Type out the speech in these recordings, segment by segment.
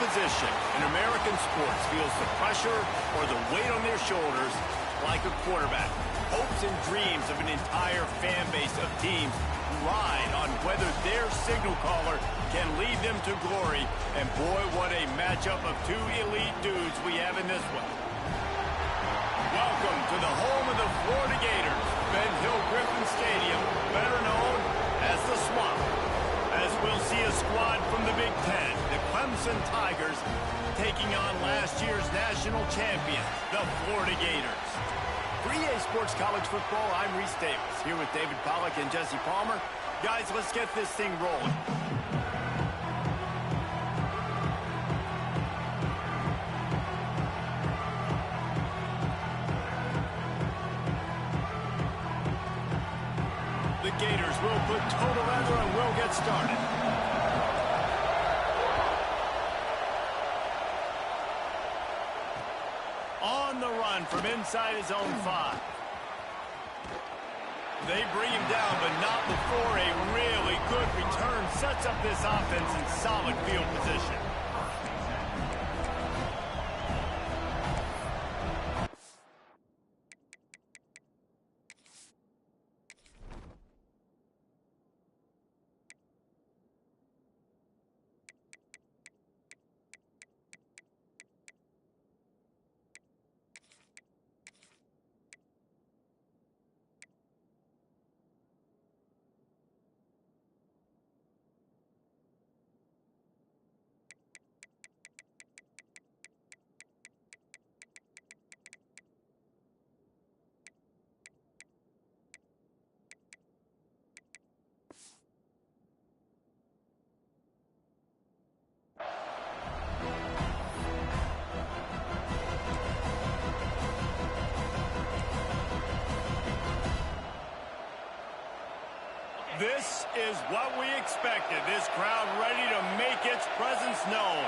position in American sports feels the pressure or the weight on their shoulders like a quarterback. Hopes and dreams of an entire fan base of teams ride on whether their signal caller can lead them to glory. And boy, what a matchup of two elite dudes we have in this one. Welcome to the home of the Florida Gators, Ben Hill Griffin Stadium, better known as the Swamp. As we'll see a squad from the Big Ten, the Clemson Tigers, taking on last year's national champions, the Florida Gators. For EA Sports College Football, I'm Reese Davis, here with David Pollack and Jesse Palmer. Guys, let's get this thing rolling. The Gators will put total leather and will get started. On the run from inside his own 5. They bring him down, but not before a really good return sets up this offense in solid field position. This is what we expected. This crowd ready to make its presence known.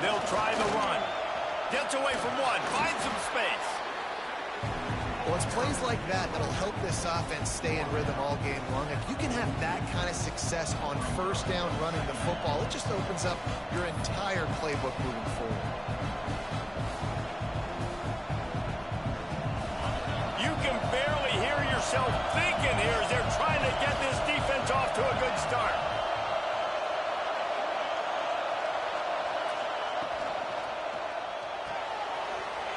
They'll try the run. Gets away from one. Finds some space. Well, it's plays like that that'll help this offense stay in rhythm all game long. If you can have that kind of success on first down running the football, it just opens up your entire playbook moving forward. You can barely hear yourself thinking here as they're trying to get this defense off to a good start.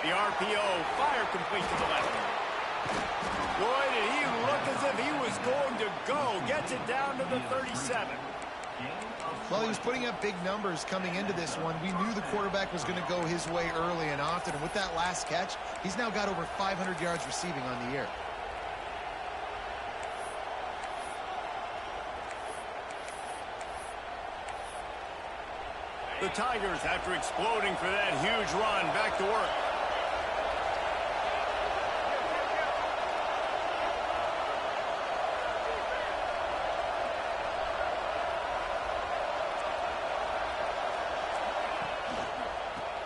The RPO, fire complete to the left. Boy, did he look as if he was going to go. Gets it down to the 37. Well, he was putting up big numbers coming into this one. We knew the quarterback was going to go his way early and often. And with that last catch, he's now got over 500 yards receiving on the year. The Tigers, after exploding for that huge run, back to work.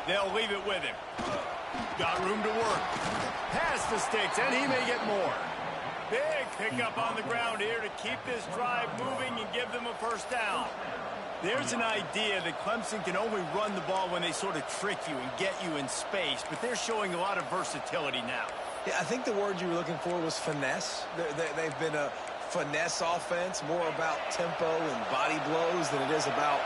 They'll leave it with him. Got room to work. Past the sticks, and he may get more. Big pickup on the ground here to keep this drive moving and give them a first down. There's an idea that Clemson can only run the ball when they sort of trick you and get you in space, but they're showing a lot of versatility now. Yeah, I think the word you were looking for was finesse. They've been a finesse offense, more about tempo and body blows than it is about,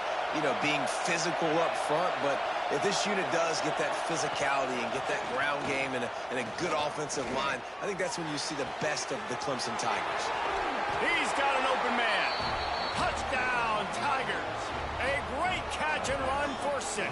being physical up front. But if this unit does get that physicality and get that ground game and a good offensive line, I think that's when you see the best of the Clemson Tigers. He's got an open man. Touchdown, Tigers. A great catch and run for 6.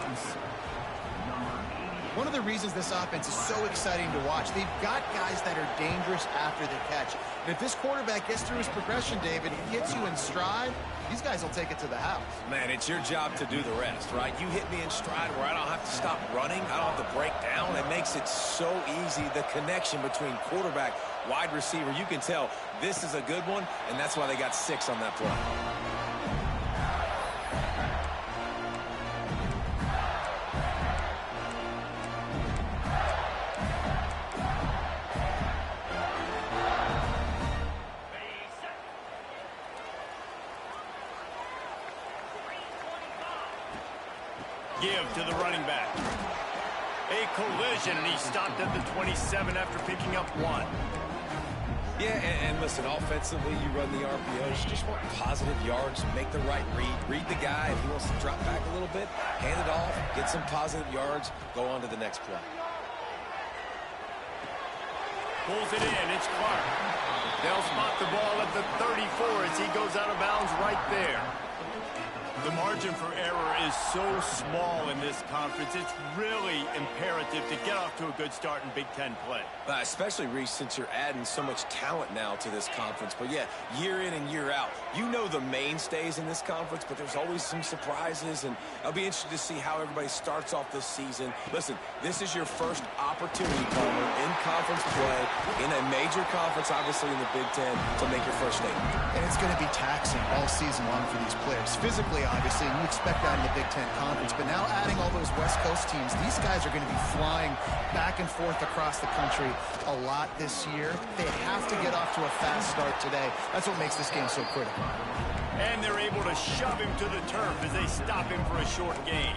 One of the reasons this offense is so exciting to watch, they've got guys that are dangerous after the catch. And if this quarterback gets through his progression, David, he hits you in stride, these guys will take it to the house. Man, it's your job to do the rest, right? You hit me in stride where I don't have to stop running. I don't have to break down. It makes it so easy, the connection between quarterback, wide receiver. You can tell this is a good one, and that's why they got 6 on that play. Give to the running back. A collision, and he stopped at the 27 after picking up 1. Yeah, and listen, offensively, you run the RPOs, you just want positive yards, make the right read. Read the guy. If he wants to drop back a little bit, hand it off, get some positive yards, go on to the next play. Pulls it in. It's Clark. They'll spot the ball at the 34 as he goes out of bounds right there. The margin for error is so small in this conference. It's really imperative to get off to a good start in Big Ten play. Especially, Reese, since you're adding so much talent now to this conference. But, yeah, year in and year out, you know the mainstays in this conference, but there's always some surprises, and I'll be interested to see how everybody starts off this season. Listen, this is your first opportunity, Palmer, in conference play, in a major conference, obviously in the Big Ten, to make your first statement. And it's going to be taxing all season long for these players. Physically, obviously, and you expect that in the Big Ten Conference. But now adding all those West Coast teams, these guys are going to be flying back and forth across the country a lot this year. They have to get off to a fast start today. That's what makes this game so critical. And they're able to shove him to the turf as they stop him for a short gain.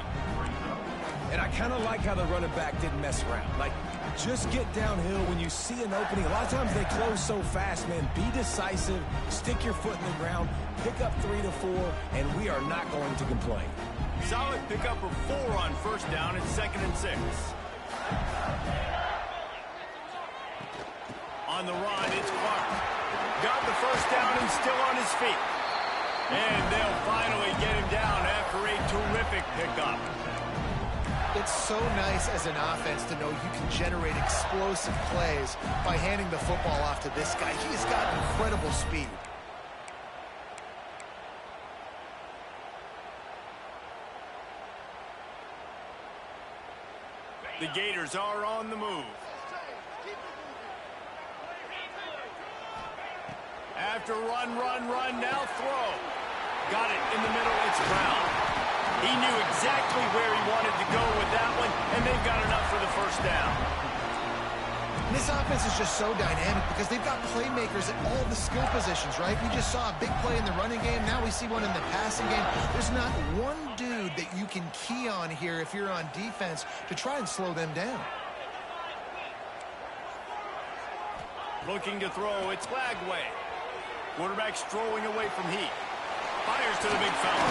And I kind of like how the running back didn't mess around. Like, just get downhill when you see an opening. A lot of times they close so fast, man. Be decisive, stick your foot in the ground, pick up 3 to 4, and we are not going to complain. Solid pickup of 4 on first down. It's 2nd and 6. On the run, it's Clark. Got the first down and still on his feet. And they'll finally get him down after a terrific pickup. It's so nice as an offense to know you can generate explosive plays by handing the football off to this guy. He's got incredible speed. The Gators are on the move. After run, now throw. Got it in the middle, it's Brown. He knew exactly where he wanted to go with that one, and they've got enough for the first down. And this offense is just so dynamic because they've got playmakers at all the skill positions, right? We just saw a big play in the running game. Now we see one in the passing game. There's not one dude that you can key on here if you're on defense to try and slow them down. Looking to throw, it's Flagway. Quarterback strolling away from Heat. Fires to the big fella.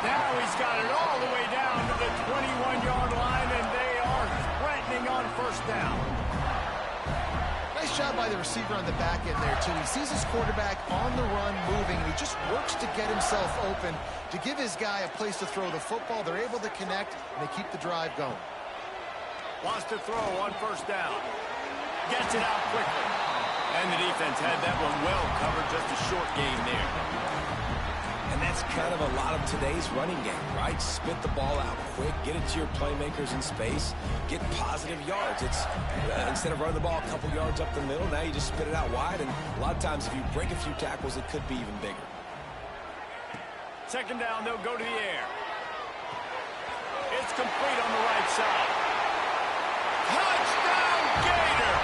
Now he's got it all the way down to the 21-yard line, and they are threatening on first down. Nice job by the receiver on the back end there, too. He sees his quarterback on the run moving, and he just works to get himself open to give his guy a place to throw the football. They're able to connect, and they keep the drive going. Wants to throw on first down. Gets it out quickly. And the defense had that one well covered, just a short gain there. And that's kind of a lot of today's running game, right? Spit the ball out quick, get it to your playmakers in space, get positive yards. It's instead of running the ball a couple yards up the middle, now you just spit it out wide, and a lot of times if you break a few tackles, it could be even bigger. 2nd down, they'll go to the air. It's complete on the right side. Touchdown, Gator!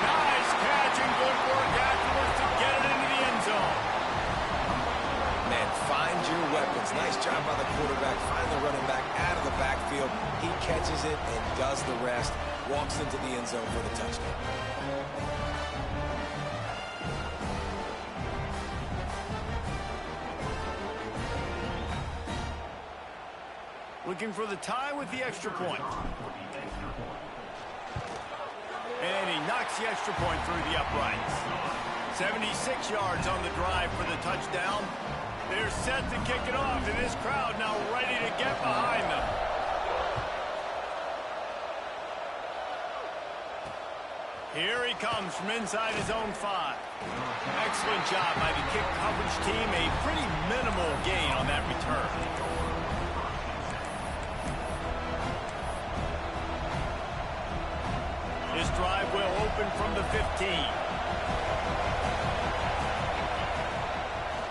Nice catch and good work afterwards to get it into the end zone. Man, find your weapons. Nice job by the quarterback. Find the running back out of the backfield. He catches it and does the rest. Walks into the end zone for the touchdown. Looking for the tie with the extra point. And he knocks the extra point through the uprights. 76 yards on the drive for the touchdown. They're set to kick it off, and this crowd now ready to get behind them. Here he comes from inside his own 5. Excellent job by the kick coverage team. A pretty minimal gain on that return. This drive will open from the 15.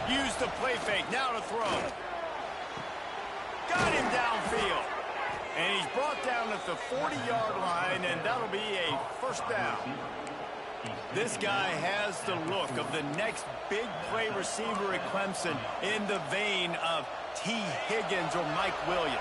Use the play fake, now to throw. Got him downfield. And he's brought down at the 40-yard line, and that'll be a first down. This guy has the look of the next big play receiver at Clemson in the vein of T. Higgins or Mike Williams.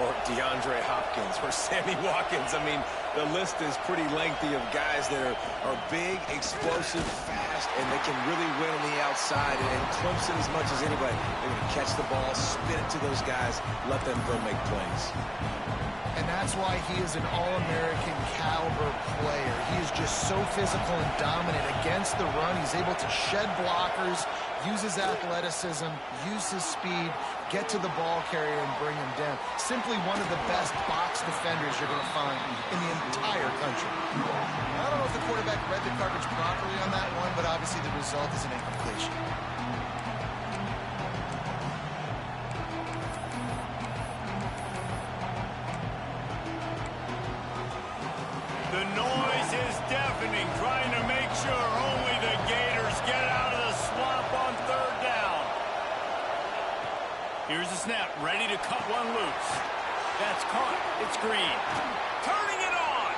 or DeAndre Hopkins, or Sammy Watkins. I mean, the list is pretty lengthy of guys that are big, explosive, fast, and they can really win on the outside. And Clemson, as much as anybody, they're going to catch the ball, spin it to those guys, let them go make plays. And that's why he is an All-American caliber player. He is just so physical and dominant against the run. He's able to shed blockers, use his athleticism, use his speed, get to the ball carrier and bring him down. Simply one of the best box defenders you're going to find in the entire country. I don't know if the quarterback read the coverage properly on that one, but obviously the result is an incompletion. The noise is deafening, trying to make sure only the Gators get out of the swamp on third down. Here's the snap, ready to cut one loose. That's caught. It's Green. Turning it on.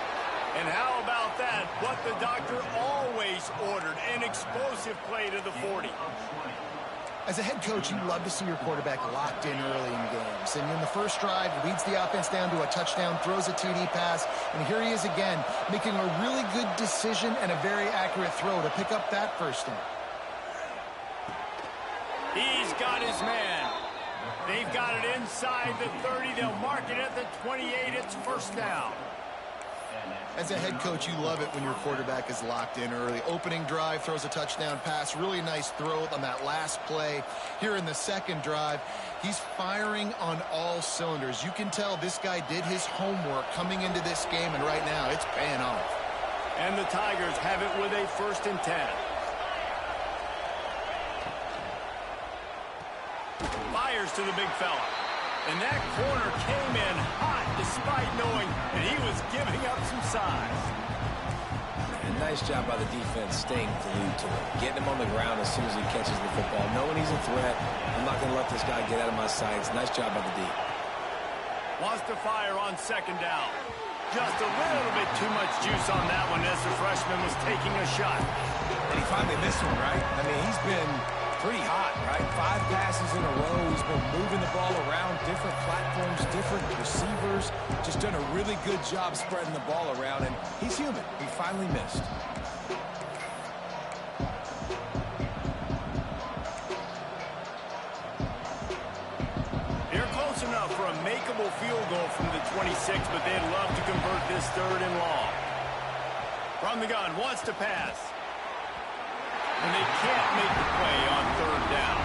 And how about that? What the doctor always ordered, an explosive play to the 40. As a head coach, you love to see your quarterback locked in early in games. And in the first drive, leads the offense down to a touchdown, throws a TD pass, and here he is again, making a really good decision and a very accurate throw to pick up that first down. He's got his man. They've got it inside the 30. They'll mark it at the 28. It's first down. As a head coach, you love it when your quarterback is locked in early. Opening drive, throws a touchdown pass. Really nice throw on that last play. Here in the second drive, he's firing on all cylinders. You can tell this guy did his homework coming into this game, and right now it's paying off. And the Tigers have it with a 1st and 10. Fires to the big fella. And that corner came in hot despite knowing that he was giving up some size. And nice job by the defense staying glued to him. Getting him on the ground as soon as he catches the football. Knowing he's a threat, I'm not going to let this guy get out of my sights. Nice job by the D. Wants to fire on 2nd down. Just a little bit too much juice on that one as the freshman was taking a shot. And he finally missed one, right? I mean, he's been pretty hot, right? 5 passes in a row. He's been moving the ball around, different platforms, different receivers. Just done a really good job spreading the ball around, and he's human. He finally missed. They're close enough for a makeable field goal from the 26, but they'd love to convert this 3rd and long. From the gun, wants to pass. And they can't make the play on 3rd down.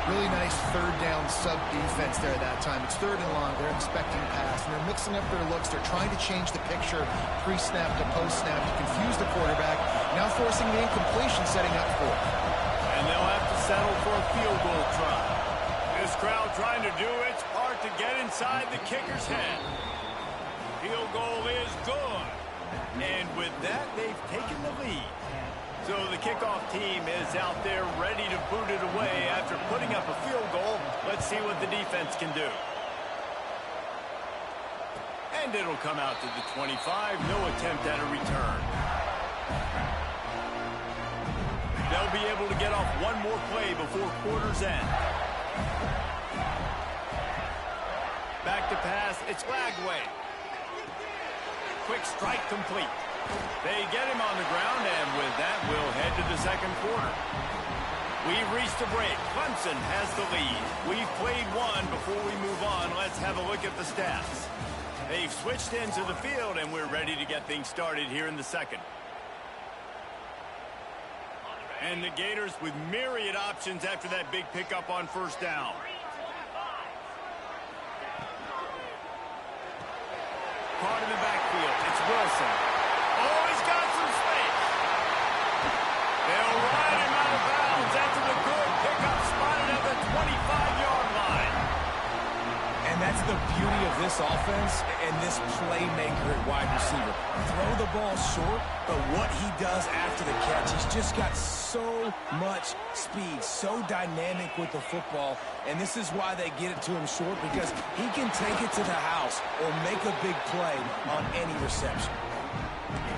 Really nice 3rd down sub-defense there that time. It's 3rd and long. They're expecting pass, and they're mixing up their looks. They're trying to change the picture pre-snap to post-snap to confuse the quarterback, now forcing the incompletion setting up for it. And they'll have to settle for a field goal try. This crowd trying to do its part to get inside the kicker's head. Field goal is good. And with that, they've taken the lead. So the kickoff team is out there ready to boot it away after putting up a field goal. Let's see what the defense can do. And it'll come out to the 25. No attempt at a return. They'll be able to get off one more play before quarter's end. Back to pass. It's Lagway. Quick strike complete. They get him on the ground, and with that, we'll head to the 2nd quarter. We've reached a break. Clemson has the lead. We've played one. Before we move on, let's have a look at the stats. They've switched into the field, and we're ready to get things started here in the 2nd. And the Gators with myriad options after that big pickup on 1st down. Caught in the backfield. It's Wilson. Oh, he's got some space. They'll ride him out of bounds after the good pickup spotted at the 25-yard line. And that's the beauty of this offense and this playmaker at wide receiver. Throw the ball short, but what he does after the catch, he's just got so much speed, so dynamic with the football, and this is why they get it to him short, because he can take it to the house or make a big play on any reception.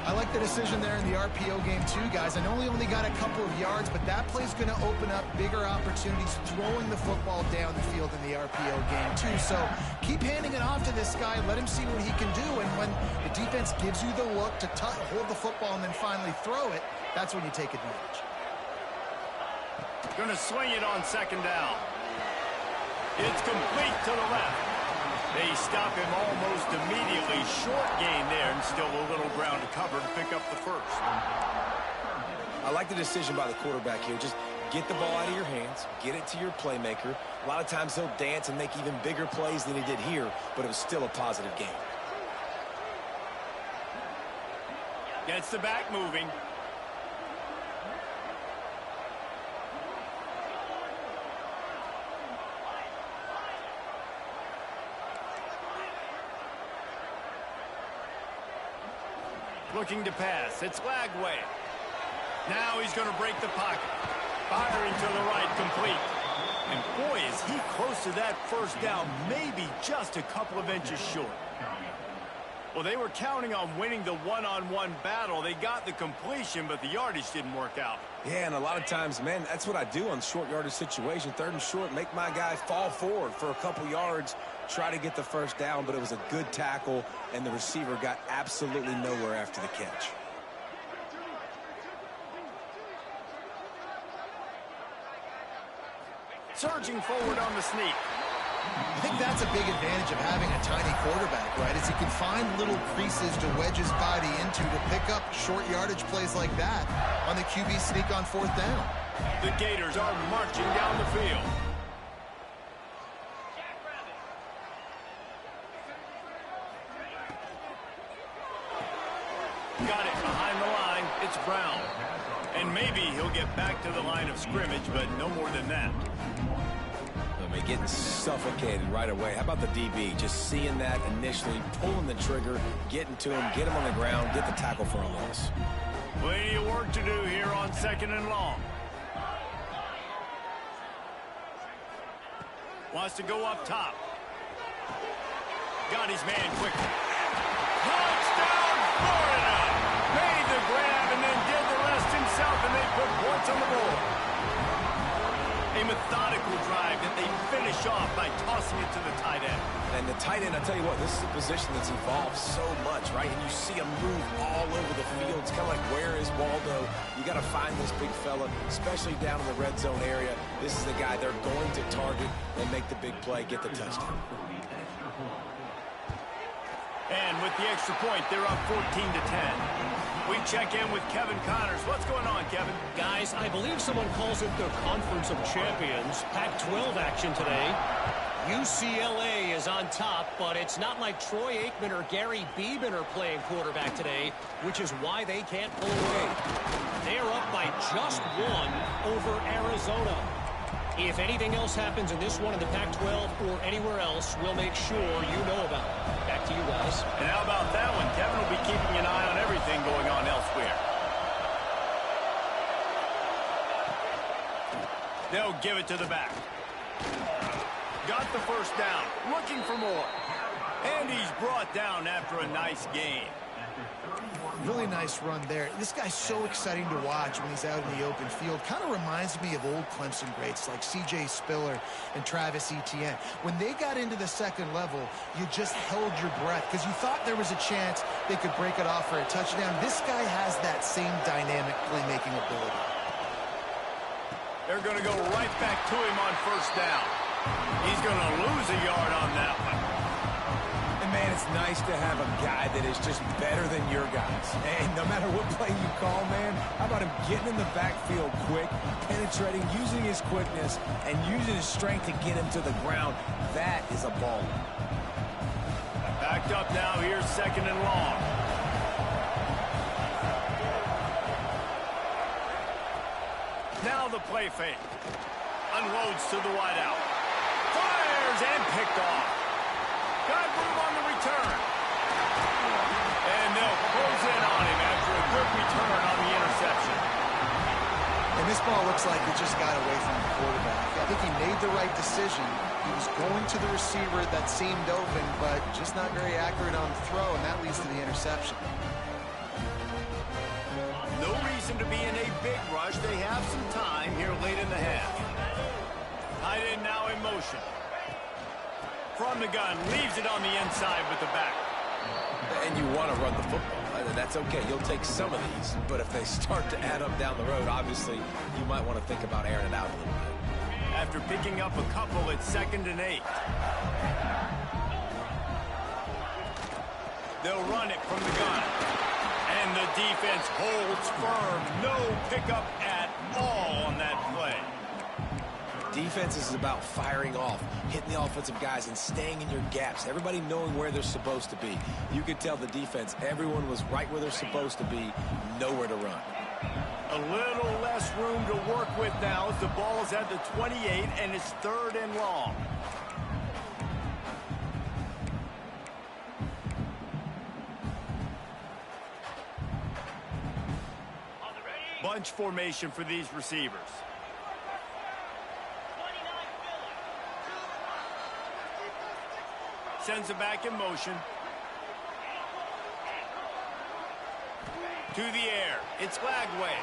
I like the decision there in the RPO game too, guys. I know he only got a couple of yards, but that play's going to open up bigger opportunities throwing the football down the field in the RPO game too. So keep handing it off to this guy. Let him see what he can do. And when the defense gives you the look to hold the football and then finally throw it, that's when you take advantage. Going to swing it on second down. It's complete to the left. They stop him almost immediately. Short gain there, and still a little ground to cover to pick up the first. I like the decision by the quarterback here. Just get the ball out of your hands, get it to your playmaker. A lot of times he'll dance and make even bigger plays than he did here, but it was still a positive game. Gets the back moving. Looking to pass. It's Lagway. Now he's going to break the pocket. Firing to the right, complete. And boy, is he close to that first down, maybe just a couple of inches short. Well, they were counting on winning the one-on-one battle. They got the completion, but the yardage didn't work out. Yeah, and a lot of times, man, that's what I do on short yardage situation. Third and short, make my guy fall forward for a couple yards, try to get the first down, but it was a good tackle, and the receiver got absolutely nowhere after the catch. Surging forward on the sneak. I think that's a big advantage of having a tiny quarterback, right? Is he can find little creases to wedge his body into to pick up short yardage plays like that on the QB sneak on fourth down. The Gators are marching down the field. Got it behind the line. It's Brown. And maybe he'll get back to the line of scrimmage, but no more than that. Getting suffocated right away. How about the DB? Just seeing that initially, pulling the trigger, getting to him, get him on the ground, get the tackle for a loss. Plenty of work to do here on second and long. Wants to go up top. Got his man quickly. Touchdown, Florida! Made the grab and then did the rest himself, and they put points on the board. A methodical drive that they finish off by tossing it to the tight end. And the tight end, I tell you what, this is a position that's evolved so much, right? And you see him move all over the field. It's kind of like, where is Waldo? You got to find this big fella, especially down in the red zone area. This is the guy they're going to target and make the big play, get the touchdown. And with the extra point, they're up 14-10. We check in with Kevin Connors. What's going on, Kevin? Guys, I believe someone calls it the Conference of Champions. Pac-12 action today. UCLA is on top, but it's not like Troy Aikman or Gary Beeman are playing quarterback today, which is why they can't pull away. They are up by just one over Arizona. If anything else happens in this one in the Pac-12 or anywhere else, we'll make sure you know about it. Back to you guys. And how about that one? Kevin will be keeping an eye on everything going on elsewhere. They'll give it to the back. Got the first down. Looking for more. And he's brought down after a nice gain. Really nice run there. This guy's so exciting to watch when he's out in the open field. Kind of reminds me of old Clemson greats like C.J. Spiller and Travis Etienne. When they got into the second level, you just held your breath because you thought there was a chance they could break it off for a touchdown. This guy has that same dynamic playmaking ability. They're going to go right back to him on first down. He's going to lose a yard on that one. And, man, it's nice to have a guy that is just better than your guys. And no matter what play you call, man, how about him getting in the backfield quick, penetrating, using his quickness, and using his strength to get him to the ground. That is a ball. Backed up now. Here's second and long. Now the play fake. Unloads to the wideout. Fires and picked off. Got room on the return. And they'll close in on him after a good return on the interception. And this ball looks like it just got away from the quarterback. I think he made the right decision. He was going to the receiver that seemed open, but just not very accurate on the throw, and that leads to the interception. reason to be in a big rush. They have some time here late in the half. Tight end now in motion. From the gun, leaves it on the inside with the back. And you want to run the football. That's okay. You'll take some of these. But if they start to add up down the road, obviously, you might want to think about airing it out a little bit. After picking up a couple, it's 2nd and 8. They'll run it from the gun. And the defense holds firm. No pickup at all on that play. Defense is about firing off, hitting the offensive guys, and staying in your gaps. Everybody knowing where they're supposed to be. You could tell the defense, everyone was right where they're supposed to be, nowhere to run. A little less room to work with now as the ball's at the 28, and it's 3rd and long. Bunch formation for these receivers. Sends it back in motion. To the air. It's Lagway.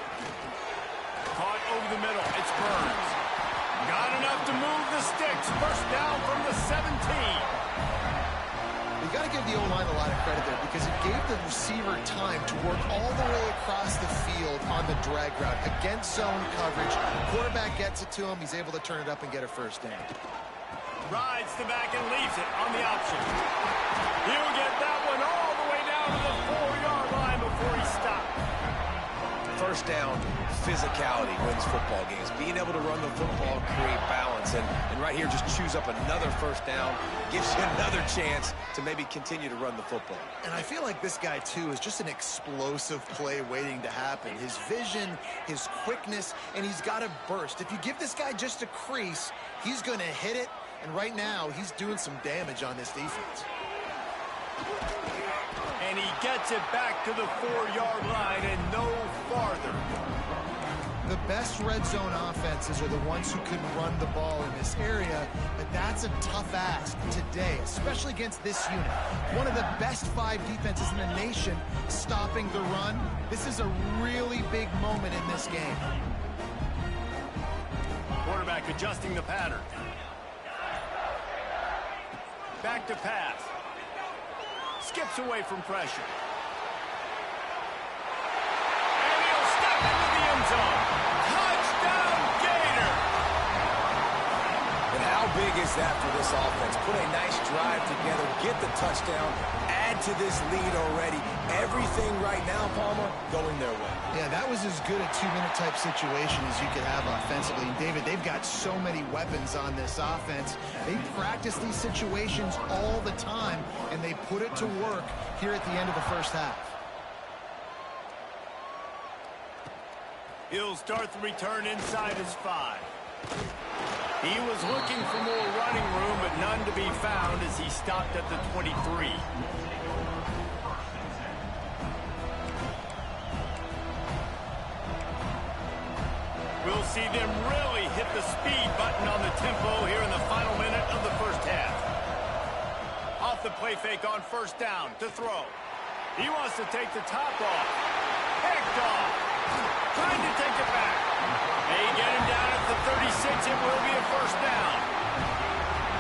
Caught over the middle. It's Burns. Got enough to move the sticks. First down from the 17. You got to give the O-line a lot of credit there because it gave the receiver time to work all the way across the field on the drag route against zone coverage. Quarterback gets it to him. He's able to turn it up and get a first down. Rides the back and leaves it on the option. He'll get that one all the way down to the 4-yard line before he stopped. First down, physicality wins football games. Being able to run the football, create balance, and right here just choose up another first down, gives you another chance to maybe continue to run the football. And I feel like this guy, too, is just an explosive play waiting to happen. His vision, his quickness, and he's got a burst. If you give this guy just a crease, he's going to hit it. And right now, he's doing some damage on this defense. And he gets it back to the 4-yard line and no farther. The best red zone offenses are the ones who can run the ball in this area, but that's a tough ask today, especially against this unit. One of the best 5 defenses in the nation stopping the run. This is a really big moment in this game. Quarterback adjusting the pattern. Back to pass. Skips away from pressure. And he'll step into the end zone. Touchdown, Gator! And how big is that for this offense? Put a nice drive together, get the touchdown, add to this lead already. Everything right now, Palmer, going their way. Yeah, that was as good a 2-minute type situation as you could have offensively. And David, they've got so many weapons on this offense. They practice these situations all the time, and they put it to work here at the end of the first half. He'll start the return inside his 5. He was looking for more running room, but none to be found as he stopped at the 23. We'll see them really hit the speed button on the tempo here in the final minute of the first half. Off the play fake on first down to throw. He wants to take the top off. Picked off. Trying to take it back. They get him down at the 36. It will be a first down.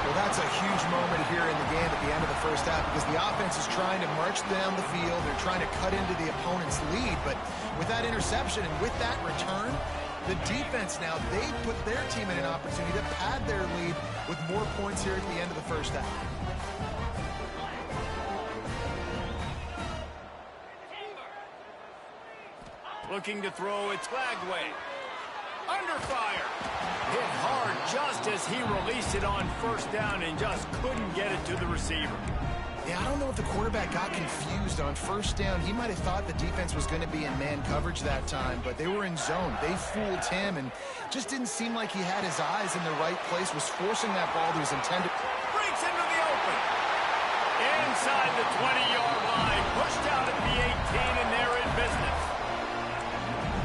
Well, that's a huge moment here in the game at the end of the first half because the offense is trying to march down the field. They're trying to cut into the opponent's lead. But with that interception and with that return, the defense now, they put their team in an opportunity to pad their lead with more points here at the end of the first half. Looking to throw, it's Lagway. Under fire. Hit hard just as he released it on first down and just couldn't get it to the receiver. Yeah, I don't know if the quarterback got confused on first down. He might have thought the defense was going to be in man coverage that time, but they were in zone. They fooled him and just didn't seem like he had his eyes in the right place, was forcing that ball to his intended. Breaks into the open. Inside the 20-yard line. Pushed out at the 18, and they're in business.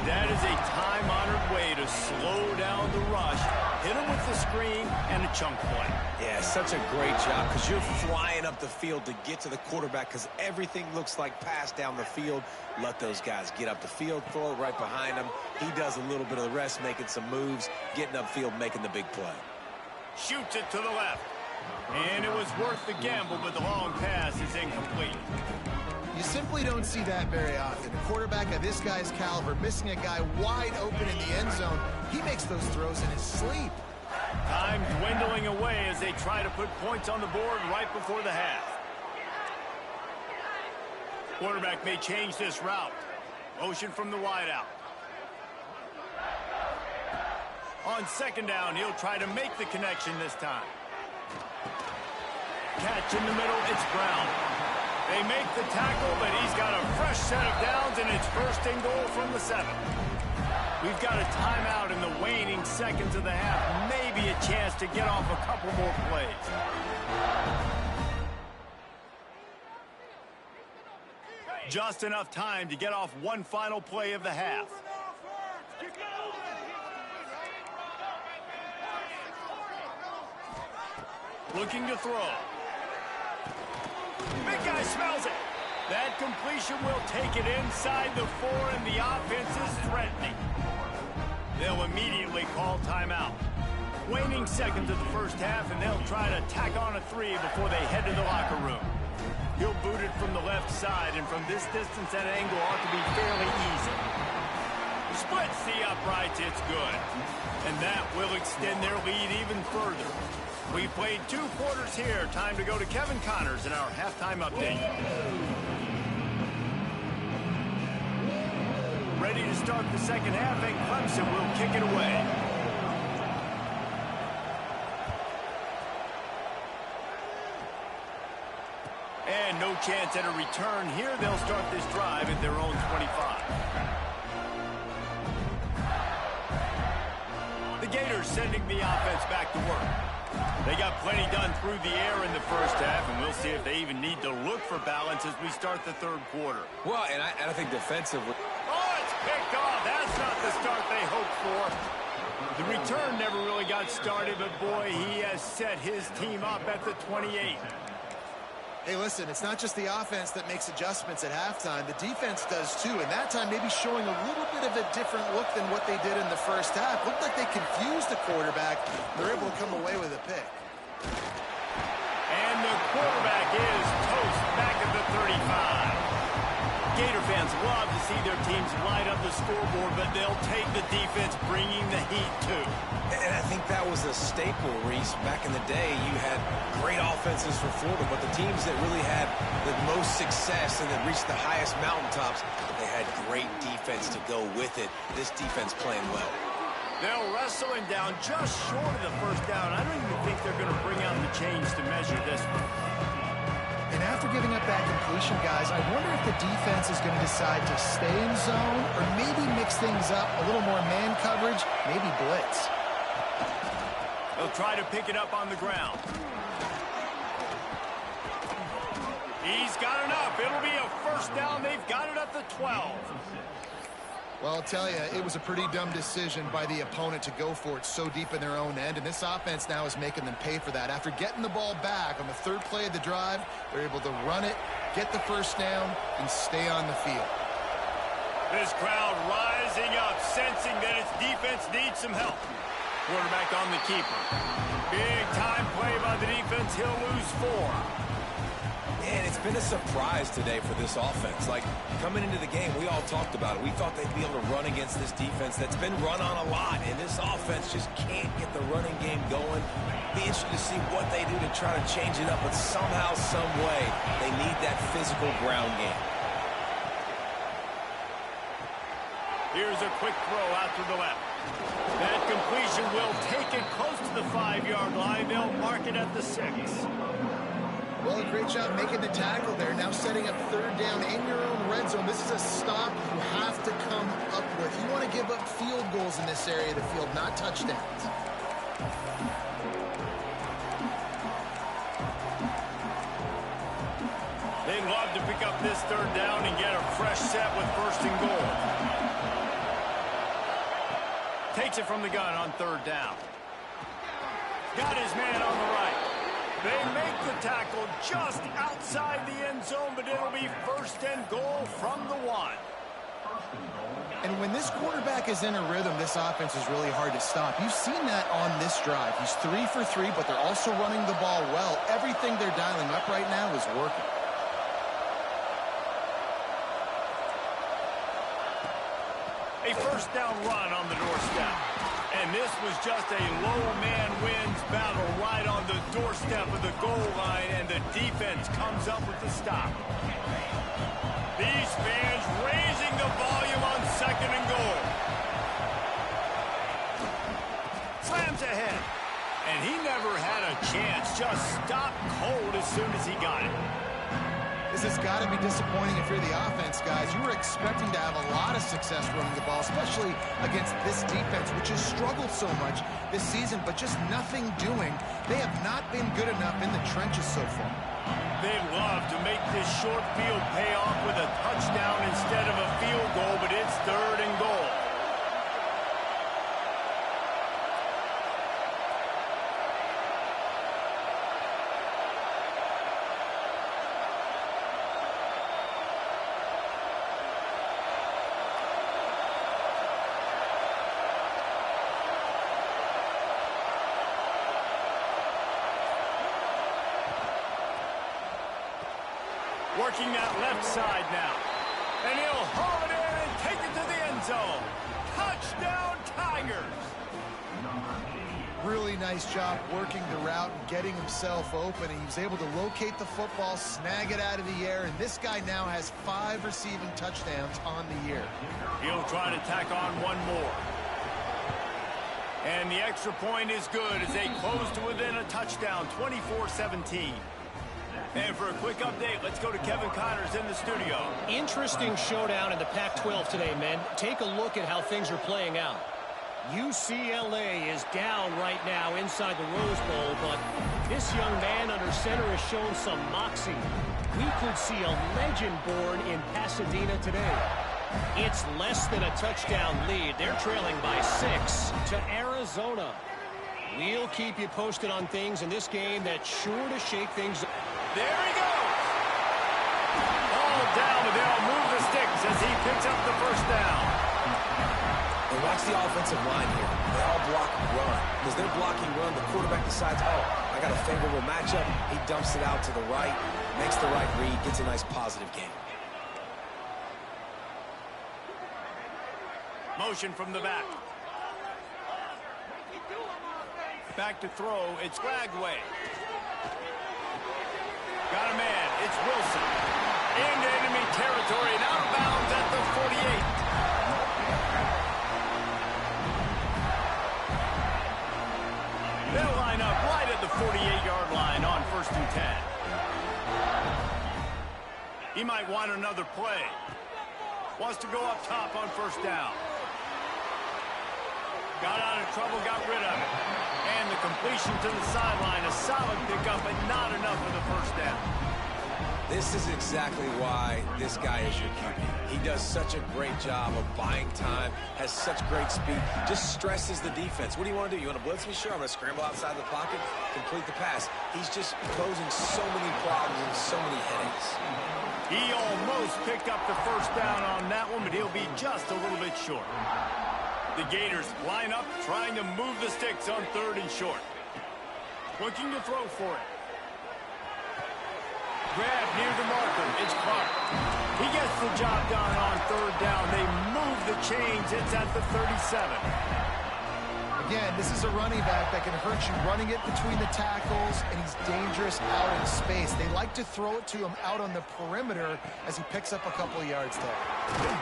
That is a time-honored way to slow down the rush. hit him with the screen and a chunk play. Yeah, such a great job because you're flying up the field to get to the quarterback because everything looks like pass down the field. Let those guys get up the field, throw it right behind him. He does a little bit of the rest, making some moves, getting upfield, making the big play. Shoots it to the left. And it was worth the gamble, but the long pass is incomplete. You simply don't see that very often. A quarterback of this guy's caliber missing a guy wide open in the end zone. He makes those throws in his sleep. Time dwindling away as they try to put points on the board right before the half. Quarterback may change this route. Motion from the wideout. On second down, he'll try to make the connection this time. Catch in the middle, it's Brown. They make the tackle, but he's got a fresh set of downs, and it's first and goal from the 7. We've got a timeout in the waning seconds of the half. Maybe a chance to get off a couple more plays. Just enough time to get off one final play of the half. Looking to throw. Big guy smells it. That completion will take it inside the 4, and the offense is threatening. They'll immediately call timeout. Waning seconds of the first half, and they'll try to tack on a 3 before they head to the locker room. He'll boot it from the left side, and from this distance, that angle ought to be fairly easy. Splits the uprights, it's good. And that will extend their lead even further. We played 2 quarters here. Time to go to Kevin Connors in our halftime update. Ready to start the second half, and Clemson will kick it away. And no chance at a return here. They'll start this drive at their own 25. The Gators sending the offense back to work. They got plenty done through the air in the first half, and we'll see if they even need to look for balance as we start the third quarter. Well, and I think defensively. Oh, it's picked off. That's not the start they hoped for. The return never really got started, but boy, he has set his team up at the 28. Hey, listen, it's not just the offense that makes adjustments at halftime. The defense does too, and that time maybe showing a little bit of a different look than what they did in the first half. Looked like they confused the quarterback. They're able to come away with a pick. And the quarterback is toast back at the 35. Gator fans love to see their teams light up the scoreboard, but they'll take the defense bringing the heat too. And I think that was a staple, Reese. Back in the day, you had great offenses for Florida, but the teams that really had the most success and that reached the highest mountaintops, they had great defense to go with it. This defense playing well. They'll wrestle him down just short of the first down. I don't even think they're going to bring out the chains to measure this one. And after giving up that completion, guys, I wonder if the defense is going to decide to stay in zone or maybe mix things up, a little more man coverage, maybe blitz. They'll try to pick it up on the ground. He's got enough. It'll be a first down. They've got it at the 12. Well, I'll tell you, it was a pretty dumb decision by the opponent to go for it so deep in their own end, and this offense now is making them pay for that. After getting the ball back on the third play of the drive, they're able to run it, get the first down, and stay on the field. This crowd rising up, sensing that its defense needs some help. Quarterback on the keeper. Big time play by the defense. He'll lose 4. And it's been a surprise today for this offense. Like, coming into the game, we all talked about it. We thought they'd be able to run against this defense that's been run on a lot, and this offense just can't get the running game going. Be interested to see what they do to try to change it up, but somehow, some way, they need that physical ground game. Here's a quick throw out to the left. That completion will take it close to the 5-yard line. They'll mark it at the 6. Well, a great job making the tackle there. Now setting up third down in your own red zone. This is a stop you have to come up with. You want to give up field goals in this area of the field, not touchdowns. They'd love to pick up this third down and get a fresh set with first and goal. Takes it from the gun on third down. Got his man on the right. They make the tackle just outside the end zone, but it'll be first and goal from the 1. And when this quarterback is in a rhythm, this offense is really hard to stop. You've seen that on this drive. He's 3 for 3, but they're also running the ball well. Everything they're dialing up right now is working. A first down run on the doorstep. And this was just a low man wins battle right on the doorstep of the goal line, and the defense comes up with the stop. These fans raising the volume on second and goal. Slams ahead. And he never had a chance. Just stopped cold as soon as he got it. This has got to be disappointing if you're the offense, guys. You were expecting to have a lot of success running the ball, especially against this defense, which has struggled so much this season, but just nothing doing. They have not been good enough in the trenches so far. They'd love to make this short field pay off with a touchdown instead of a field goal, but it's third and goal. Working that left side now. And he'll haul it in and take it to the end zone. Touchdown, Tigers! Really nice job working the route and getting himself open. He was able to locate the football, snag it out of the air, and this guy now has 5 receiving touchdowns on the year. He'll try to tack on one more. And the extra point is good as they close to within a touchdown, 24-17. And for a quick update, let's go to Kevin Connors in the studio. Interesting showdown in the Pac-12 today, men. Take a look at how things are playing out. UCLA is down right now inside the Rose Bowl, but this young man under center has shown some moxie. We could see a legend born in Pasadena today. It's less than a touchdown lead. They're trailing by 6 to Arizona. We'll keep you posted on things in this game that's sure to shake things up. There he goes. Ball down, but they'll move the sticks as he picks up the first down. And watch the offensive line here. They all block run. Because they're blocking run, the quarterback decides, oh, I got a favorable matchup. He dumps it out to the right, makes the right read, gets a nice positive gain. Motion from the back. Back to throw. It's Flagway. Got a man. It's Wilson. Into enemy territory and out of bounds at the 48. They'll line up right at the 48-yard line on 1st and 10. He might want another play. Wants to go up top on 1st down. Got out of trouble, got rid of it. And the completion to the sideline, a solid pickup, but not enough for the 1st down. This is exactly why this guy is your QB. He does such a great job of buying time, has such great speed, just stresses the defense. What do you want to do? You want to blitz me? Sure, I'm going to scramble outside the pocket, complete the pass. He's just posing so many problems and so many headaches. He almost picked up the 1st down on that one, but he'll be just a little bit short. The Gators line up, trying to move the sticks on 3rd and short. Looking to throw for it. Grab near the marker. It's Clark. He gets the job done on 3rd down. They move the chains. It's at the 37. Again, this is a running back that can hurt you running it between the tackles, and he's dangerous out in space. They like to throw it to him out on the perimeter as he picks up a couple of yards there.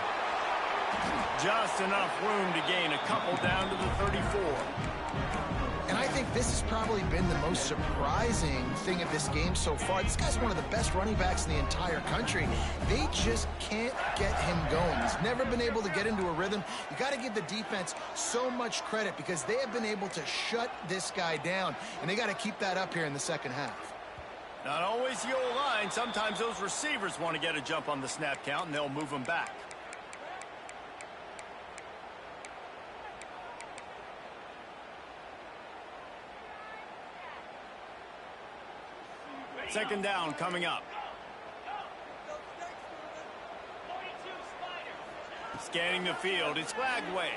Just enough room to gain a couple down to the 34. And I think this has probably been the most surprising thing of this game so far. This guy's one of the best running backs in the entire country. They just can't get him going. He's never been able to get into a rhythm. You got to give the defense so much credit because they have been able to shut this guy down, and they got to keep that up here in the second half. Not always the old line. Sometimes those receivers want to get a jump on the snap count, and they'll move them back. Second down coming up. Scanning the field, it's Flagway.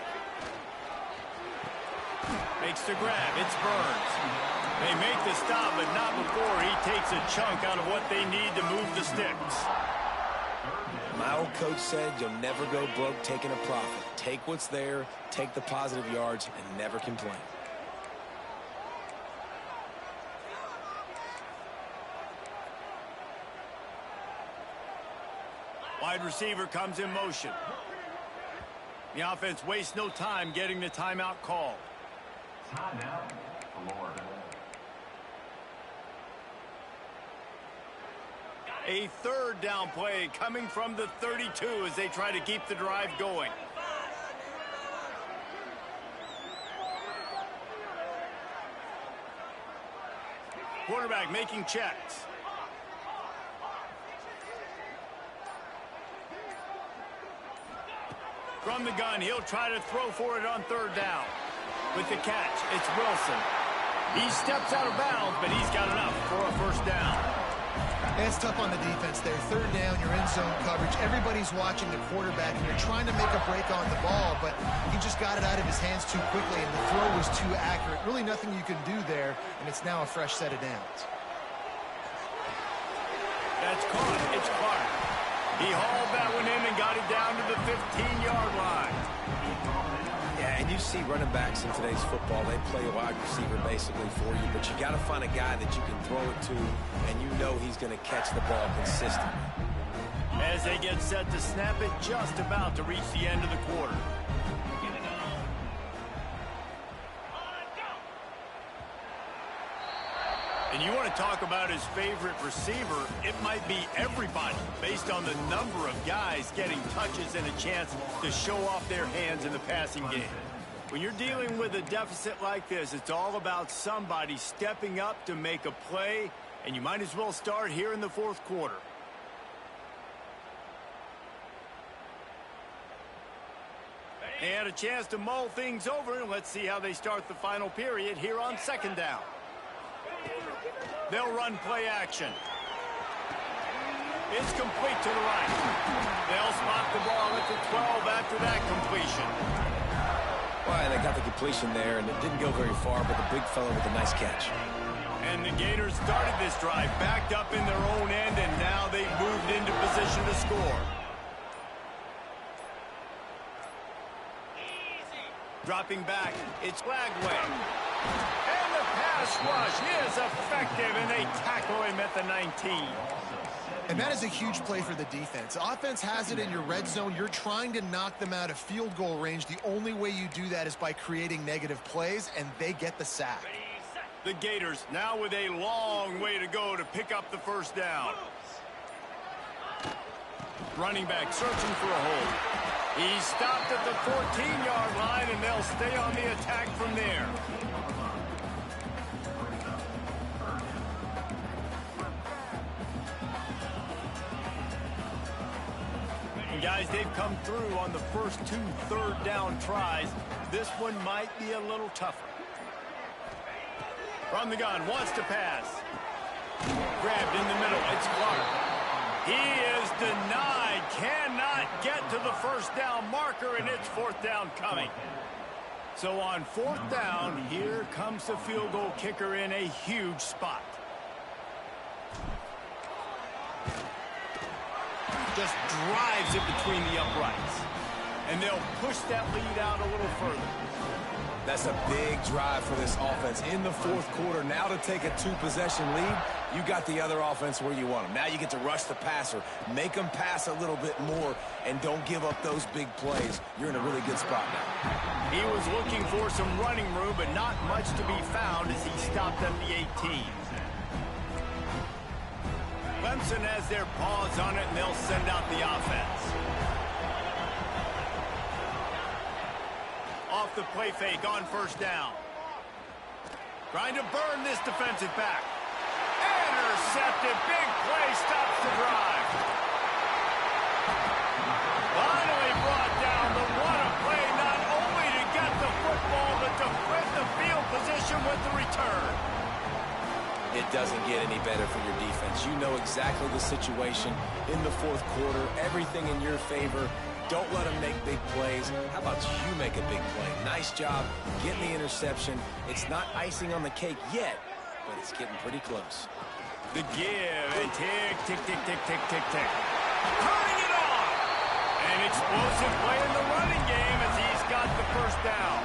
Makes the grab, it's Burns. They make the stop, but not before he takes a chunk out of what they need to move the sticks. My old coach said you'll never go broke taking a profit. Take what's there, take the positive yards, and never complain. Wide receiver comes in motion. The offense wastes no time getting the timeout called. Timeout, Florida. A third down play coming from the 32 as they try to keep the drive going. Quarterback making checks. From the gun, he'll try to throw for it on third down. With the catch, it's Wilson. He steps out of bounds, but he's got enough for a first down. And it's tough on the defense there. Third down, you're in zone coverage. Everybody's watching the quarterback, and you're trying to make a break on the ball, but he just got it out of his hands too quickly, and the throw was too accurate. Really nothing you can do there, and it's now a fresh set of downs. That's caught. It's Clark. He hauled that one in and got it down to the 15-yard line. Yeah, and you see running backs in today's football, they play a wide receiver basically for you, but you got to find a guy that you can throw it to, and you know he's going to catch the ball consistently. As they get set to snap it, just about to reach the end of the quarter. And you want to talk about his favorite receiver, it might be everybody based on the number of guys getting touches and a chance to show off their hands in the passing game. When you're dealing with a deficit like this, it's all about somebody stepping up to make a play, and you might as well start here in the fourth quarter. They had a chance to mull things over, and let's see how they start the final period here on second down. They'll run play action. It's complete to the right. They'll spot the ball at the 12 after that completion. Well, they got the completion there, and it didn't go very far, but the big fella with a nice catch. And the Gators started this drive backed up in their own end, and now they've moved into position to score. Dropping back, it's Flagway. And the pass rush is effective, and they tackle him at the 19. And that is a huge play for the defense. Offense has it in your red zone. You're trying to knock them out of field goal range. The only way you do that is by creating negative plays, and they get the sack. The Gators now with a long way to go to pick up the first down. Running back searching for a hole. He stopped at the 14-yard line, and they'll stay on the attack from there. And guys, they've come through on the first two third-down tries. This one might be a little tougher. From the gun, wants to pass. Grabbed in the middle, it's Clark. He is denied, cannot get to the first down marker, and it's fourth down coming. So on fourth down, here comes the field goal kicker in a huge spot. Just drives it between the uprights. And they'll push that lead out a little further. That's a big drive for this offense in the fourth quarter. Now to take a two-possession lead, you got the other offense where you want them. Now you get to rush the passer, make them pass a little bit more, and don't give up those big plays. You're in a really good spot now. He was looking for some running room, but not much to be found as he stopped at the 18. Clemson has their paws on it, and they'll send out the offense. Off the play fake on first down. Trying to burn this defensive back. Intercepted. Big play stops the drive. Finally brought down, but what a play, not only to get the football, but to flip the field position with the return. It doesn't get any better for your defense. You know exactly the situation in the fourth quarter, everything in your favor. Don't let them make big plays. How about you make a big play? Nice job getting the interception. It's not icing on the cake yet, but it's getting pretty close. The give and tick, tick, tick, tick, tick, tick, tick. Turning it on! An explosive play in the running game as he's got the first down.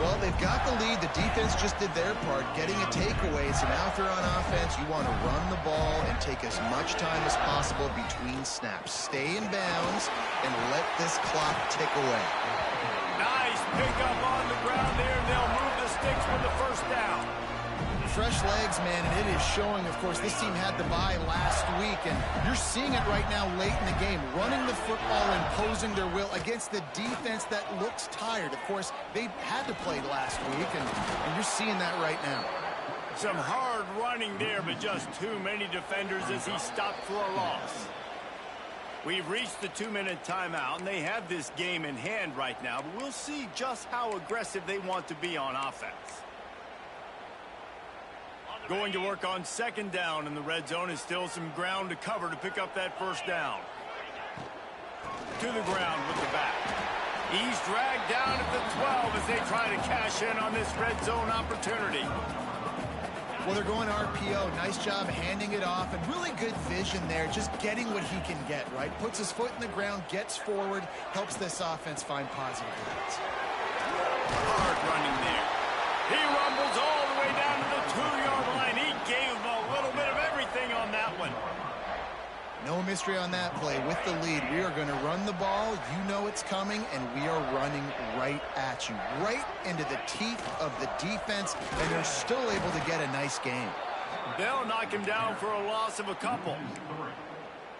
Well, they've got the lead. The defense just did their part, getting a takeaway. So now if they're on offense, you want to run the ball and take as much time as possible between snaps. Stay in bounds and let this clock tick away. Nice pickup on the ground there. They'll move the sticks for the first down. Fresh legs, man, and it is showing. Of course, this team had the bye last week, and you're seeing it right now late in the game, running the football, imposing their will against the defense that looks tired. Of course, they had to play last week, and you're seeing that right now. Some hard running there, but just too many defenders as he stopped for a loss. We've reached the 2-minute timeout, and they have this game in hand right now, but we'll see just how aggressive they want to be on offense. Going to work on second down in the red zone is still some ground to cover to pick up that first down. To the ground with the back. He's dragged down at the 12 as they try to cash in on this red zone opportunity. Well, they're going RPO. Nice job handing it off, and really good vision there, just getting what he can get, right? Puts his foot in the ground, gets forward, helps this offense find positive points. Hard running there. He rumbles all the way down to the 2-yard line. He gave him a little bit of everything on that one. No mystery on that play. With the lead, we are going to run the ball. You know it's coming, and we are running right at you, right into the teeth of the defense, and they're still able to get a nice game. They'll knock him down for a loss of a couple.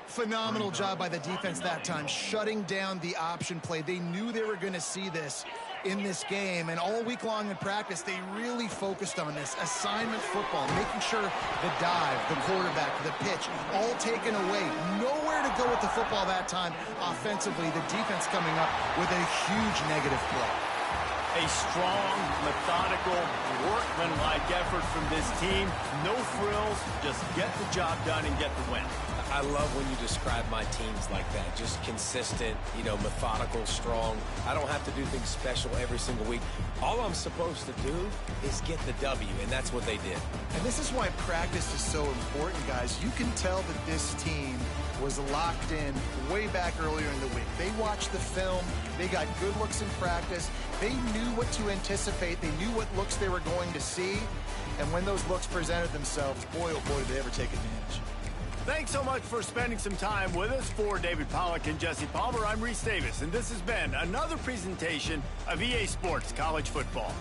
Phenomenal job by the defense that time, shutting down the option play. They knew they were going to see this in this game, and all week long in practice, they really focused on this assignment football, making sure the dive, the quarterback, the pitch, all taken away. Nowhere to go with the football that time offensively. The defense coming up with a huge negative play. A strong, methodical, workmanlike effort from this team. No frills, just get the job done and get the win. I love when you describe my teams like that. Just consistent, methodical, strong. I don't have to do things special every single week. All I'm supposed to do is get the W, and that's what they did. And this is why practice is so important, guys. You can tell that this team was locked in way back earlier in the week. They watched the film. They got good looks in practice. They knew what to anticipate. They knew what looks they were going to see. And when those looks presented themselves, boy, oh boy, did they ever take advantage. Thanks so much for spending some time with us. For David Pollack and Jesse Palmer, I'm Reese Davis, and this has been another presentation of EA Sports College Football.